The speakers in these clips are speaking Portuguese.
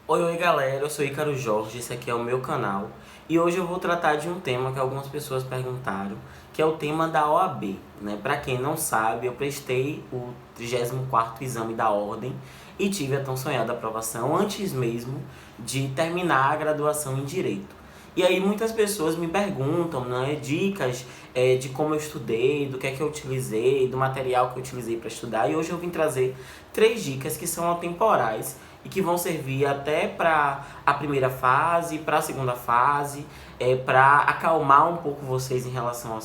Oi galera, eu sou Ícaro Jorge, esse aqui é o meu canal e hoje eu vou tratar de um tema que algumas pessoas perguntaram, que é o tema da OAB, né? Para quem não sabe, eu prestei o 34º exame da ordem e tive a tão sonhada aprovação antes mesmo de terminar a graduação em Direito. E aí muitas pessoas me perguntam, né, dicas de como eu estudei, do que é que eu utilizei, do material que eu utilizei para estudar. E hoje eu vim trazer 3 dicas que são atemporais e que vão servir até para a primeira fase, para a segunda fase, para acalmar um pouco vocês em relação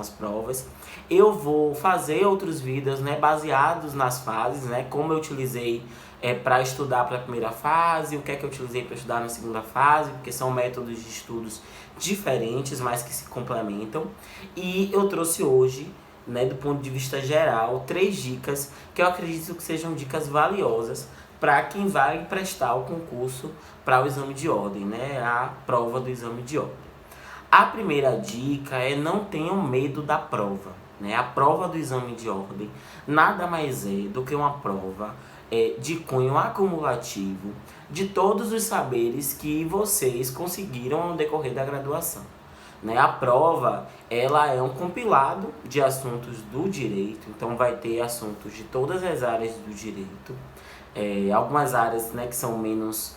às provas. Eu vou fazer outros vídeos, né, baseados nas fases, né, como eu utilizei para estudar para a primeira fase, o que é que eu utilizei para estudar na segunda fase, porque são métodos de estudos diferentes, mas que se complementam. E eu trouxe hoje, né, do ponto de vista geral, 3 dicas que eu acredito que sejam dicas valiosas para quem vai prestar o concurso para o exame de ordem, né, a prova do exame de ordem. A primeira dica é: não tenham medo da prova, né? A prova do exame de ordem nada mais é do que uma prova de cunho acumulativo de todos os saberes que vocês conseguiram ao decorrer da graduação. Né? A prova ela é um compilado de assuntos do direito, então vai ter assuntos de todas as áreas do direito. Algumas áreas, né, que são menos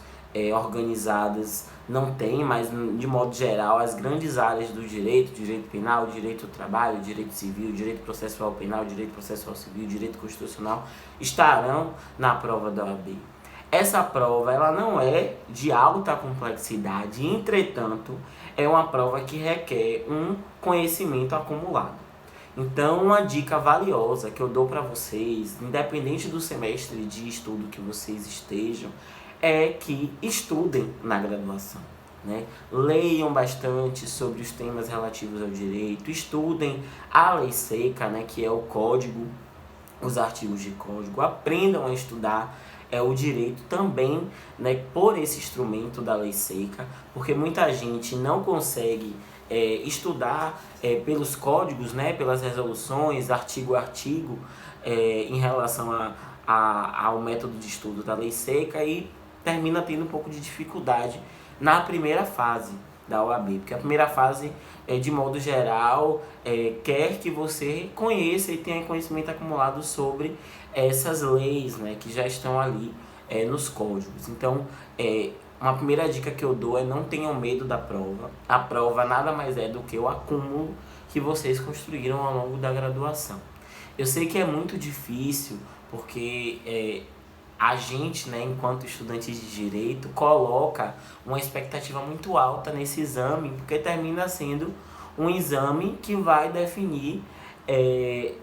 organizadas não tem, mas de modo geral as grandes áreas do direito penal, direito do trabalho, direito civil, direito processual penal, direito processual civil, direito constitucional estarão na prova da OAB. Essa prova ela não é de alta complexidade, entretanto é uma prova que requer um conhecimento acumulado. Então, uma dica valiosa que eu dou para vocês, independente do semestre de estudo que vocês estejam, é que estudem na graduação, né? Leiam bastante sobre os temas relativos ao direito, estudem a lei seca, né, que é o código, os artigos de código, aprendam a estudar o direito também, né, por esse instrumento da lei seca, porque muita gente não consegue estudar pelos códigos, né, pelas resoluções, artigo a artigo, em relação ao método de estudo da lei seca e termina tendo um pouco de dificuldade na primeira fase da OAB, porque a primeira fase, de modo geral, quer que você conheça e tenha conhecimento acumulado sobre essas leis, né, que já estão ali nos códigos. Então, uma primeira dica que eu dou é: não tenham medo da prova. A prova nada mais é do que o acúmulo que vocês construíram ao longo da graduação. Eu sei que é muito difícil, porque a gente, né, enquanto estudantes de direito, coloca uma expectativa muito alta nesse exame, porque termina sendo um exame que vai definir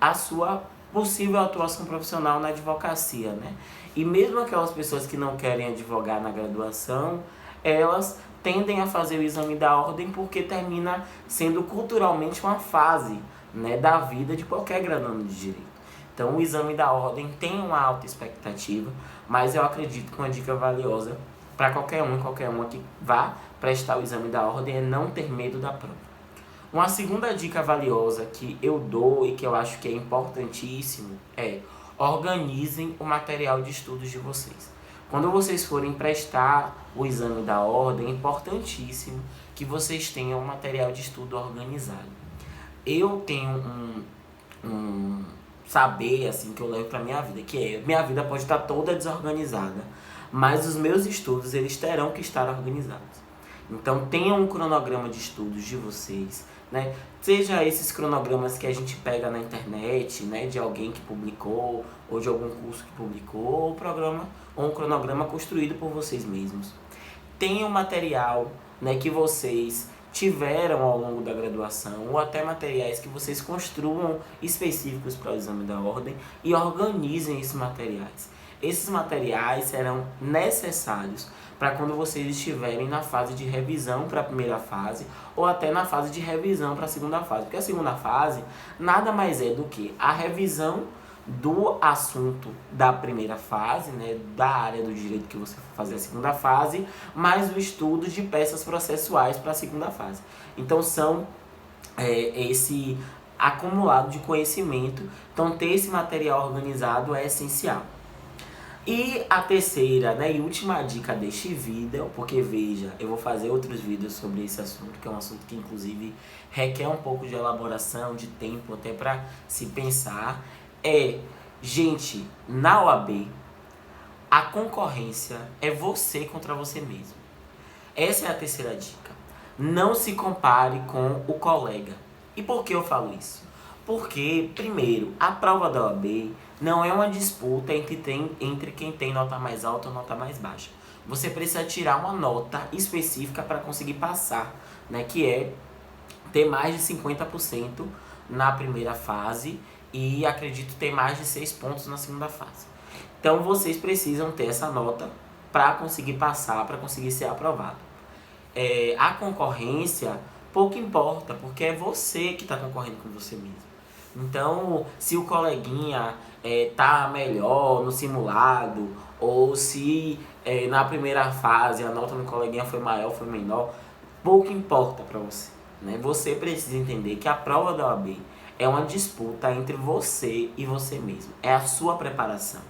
a sua possível atuação profissional na advocacia, né? E mesmo aquelas pessoas que não querem advogar na graduação, elas tendem a fazer o exame da ordem porque termina sendo culturalmente uma fase, né, da vida de qualquer graduando de direito. Então, o exame da ordem tem uma alta expectativa, mas eu acredito que uma dica valiosa para qualquer um e qualquer uma que vá prestar o exame da ordem é não ter medo da prova. Uma segunda dica valiosa que eu dou e que eu acho que é importantíssimo é: organizem o material de estudos de vocês. Quando vocês forem prestar o exame da ordem, é importantíssimo que vocês tenham um material de estudo organizado. Eu tenho um saber assim que eu levo para minha vida, que é: minha vida pode estar toda desorganizada, mas os meus estudos eles terão que estar organizados. Então tenham um cronograma de estudos de vocês, né? Seja esses cronogramas que a gente pega na internet, né, de alguém que publicou ou de algum curso que publicou, ou um cronograma construído por vocês mesmos. Tenham material, né, que vocês tiveram ao longo da graduação, ou até materiais que vocês construam específicos para o exame da ordem, e organizem esses materiais. Esses materiais serão necessários para quando vocês estiverem na fase de revisão para a primeira fase, ou até na fase de revisão para a segunda fase, porque a segunda fase nada mais é do que a revisão do assunto da primeira fase, né, da área do direito que você for fazer a segunda fase, mais o estudo de peças processuais para a segunda fase. Então são esse acumulado de conhecimento. Então ter esse material organizado é essencial. E a terceira, né, e última dica deste vídeo, porque veja, eu vou fazer outros vídeos sobre esse assunto, que é um assunto que inclusive requer um pouco de elaboração, de tempo até para se pensar, gente, na OAB, a concorrência é você contra você mesmo. Essa é a terceira dica. Não se compare com o colega. E por que eu falo isso? Porque, primeiro, a prova da OAB não é uma disputa entre quem tem nota mais alta ou nota mais baixa. Você precisa tirar uma nota específica para conseguir passar, né? Que é ter mais de 50% na primeira fase e acredito ter mais de 6 pontos na segunda fase. Então vocês precisam ter essa nota para conseguir passar, para conseguir ser aprovado. A concorrência pouco importa, porque é você que está concorrendo com você mesmo. Então, se o coleguinha tá melhor no simulado, ou se na primeira fase a nota do coleguinha foi maior, foi menor, pouco importa para você, né? Você precisa entender que a prova da OAB é uma disputa entre você e você mesmo. É a sua preparação.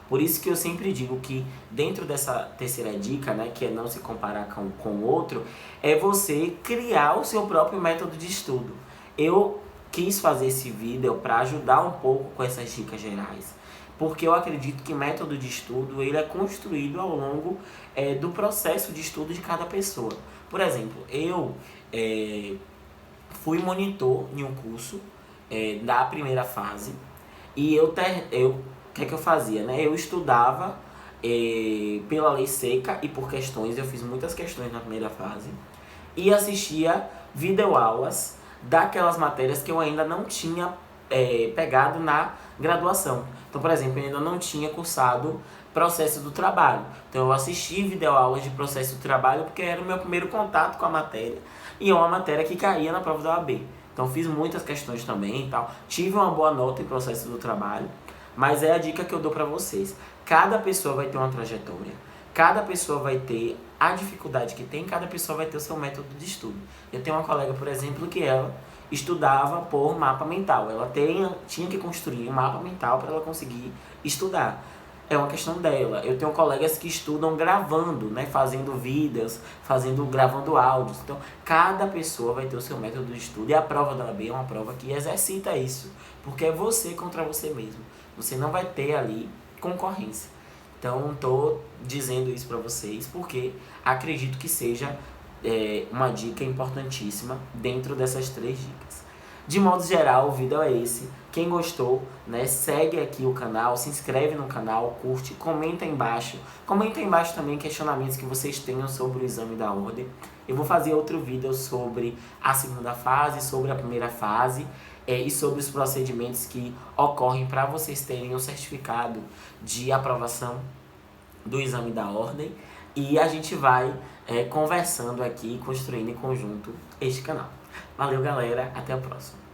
Por isso que eu sempre digo que dentro dessa terceira dica, né, que é não se comparar com o outro, é você criar o seu próprio método de estudo. Eu quis fazer esse vídeo para ajudar um pouco com essas dicas gerais, porque eu acredito que método de estudo ele é construído ao longo do processo de estudo de cada pessoa. Por exemplo, eu fui monitor em um curso da primeira fase e o que é que eu fazia, né? Eu estudava pela lei seca e por questões, eu fiz muitas questões na primeira fase e assistia videoaulas daquelas matérias que eu ainda não tinha pegado na graduação. Então, por exemplo, eu ainda não tinha cursado processo do trabalho. Então eu assisti videoaulas de processo do trabalho porque era o meu primeiro contato com a matéria e é uma matéria que caía na prova da OAB. Então fiz muitas questões também e tal. Tive uma boa nota em processo do trabalho, mas é a dica que eu dou para vocês. Cada pessoa vai ter uma trajetória, cada pessoa vai ter a dificuldade que tem, cada pessoa vai ter o seu método de estudo. Eu tenho uma colega, por exemplo, que ela estudava por mapa mental. Ela tinha que construir um mapa mental para ela conseguir estudar. É uma questão dela. Eu tenho colegas que estudam gravando, né, fazendo vídeos, gravando áudios. Então, cada pessoa vai ter o seu método de estudo e a prova da OAB é uma prova que exercita isso, porque é você contra você mesmo. Você não vai ter ali concorrência. Então, estou dizendo isso para vocês porque acredito que seja uma dica importantíssima dentro dessas 3 dicas. De modo geral, o vídeo é esse. Quem gostou, né, segue aqui o canal, se inscreve no canal, curte, comenta aí embaixo. Comenta aí embaixo também questionamentos que vocês tenham sobre o exame da ordem. Eu vou fazer outro vídeo sobre a segunda fase, sobre a primeira fase e sobre os procedimentos que ocorrem para vocês terem o certificado de aprovação do exame da ordem. E a gente vai conversando aqui, construindo em conjunto este canal. Valeu, galera. Até a próxima.